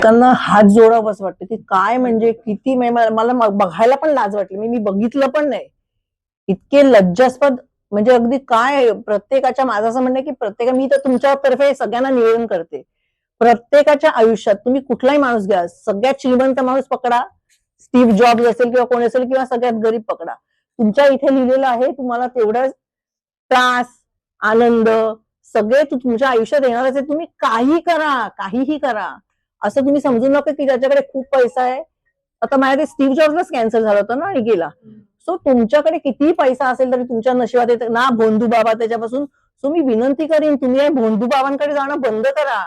लोकांना हात जोडावंच वाटतं की काय म्हणजे किती मला बघायला पण लाज वाटली. मी बघितलं पण नाही. इतके लज्जास्पद म्हणजे अगदी काय प्रत्येकाच्या माझं असं म्हणणं की मी तर तुमच्यातर्फे सगळ्यांना निवेदन करते. प्रत्येकाच्या आयुष्यात तुम्ही कुठलाही माणूस घ्या, सगळ्यात श्रीमंत माणूस पकडा, स्टीव्ह जॉब्स असेल किंवा कोण असेल किंवा सगळ्यात गरीब पकडा. तुमच्या इथे लिहिलेलं आहे तुम्हाला तेवढा त्रास, आनंद सगळे तुमच्या आयुष्यात येणारच आहे. तुम्ही काही करा, काहीही करा. असं तुम्ही समजू नका की त्याच्याकडे खूप पैसा आहे. आता माझ्या ते स्टीव्ह जॉब्सलाच कॅन्सर झालं होतं ना आणि गेला. सो तुमच्याकडे कितीही पैसा असेल तरी तुमच्या नशिबात येत ना भोंदू बाबा त्याच्यापासून. सो मी विनंती करीन तुम्ही भोंदू बाबांकडे जाणं बंद करा.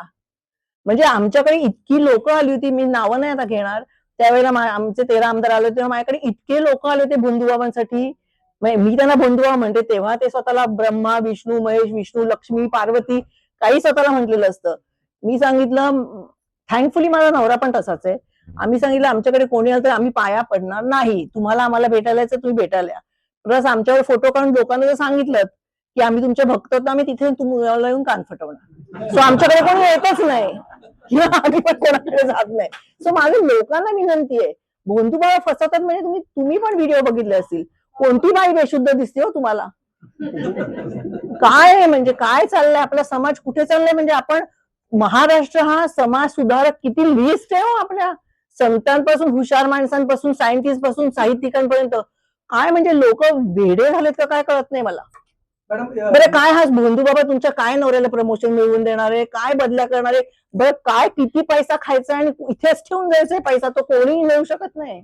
म्हणजे आमच्याकडे इतकी लोक आली होती, मी नावं नाही आता घेणार. त्यावेळेला आमचे 13 आमदार आले होते तेव्हा माझ्याकडे इतके लोक आले होते भोंदूबाबांसाठी. मी त्यांना भोंदूबाबा म्हणते, तेव्हा ते स्वतःला ब्रह्मा, विष्णू, महेश, विष्णू, लक्ष्मी, पार्वती काही स्वतःला म्हटलेलं असतं. मी सांगितलं थँकफुली माझा नवरा पण तसाच आहे. आम्ही सांगितलं आमच्याकडे कोणी आलं तर आम्ही पाया पडणार नाही. तुम्हाला आम्हाला भेटायला यायचं तुम्ही भेटायला या. प्लस आमच्यावर फोटो काढून लोकांना जर सांगितलं की आम्ही तुमचे भक्त तर आम्ही तिथे तुम्हाला येऊन कान फटवणार. सो आमच्याकडे कोणी येतच नाही किंवा आम्ही पण कोणाकडे जात नाही. सो माझ्या लोकांना विनंती आहे, भोंदूबाबा फसवतात म्हणजे तुम्ही पण व्हिडिओ बघितले असतील. कोणती बाई बेशुद्ध दिसते हो तुम्हाला? काय म्हणजे काय चाललंय आपला समाज कुठे चाललाय? म्हणजे आपण महाराष्ट्र हा समाज सुधारक किती लिस्ट आहे हो आपल्या संतांपासून हुशार माणसांपासून सायंटिस्ट पासून साहित्यिकांपर्यंत. काय म्हणजे लोक वेडे झालेत का काय कळत नाही मला. बरं काय हा भोंदू बाबा तुमच्या काय नवऱ्याला प्रमोशन मिळवून देणार आहे, काय बदल्या करणार आहे, बरं काय किती पैसा खायचा आणि इथेच ठेवून जायचंय पैसा, तो कोणीही मिळू शकत नाही.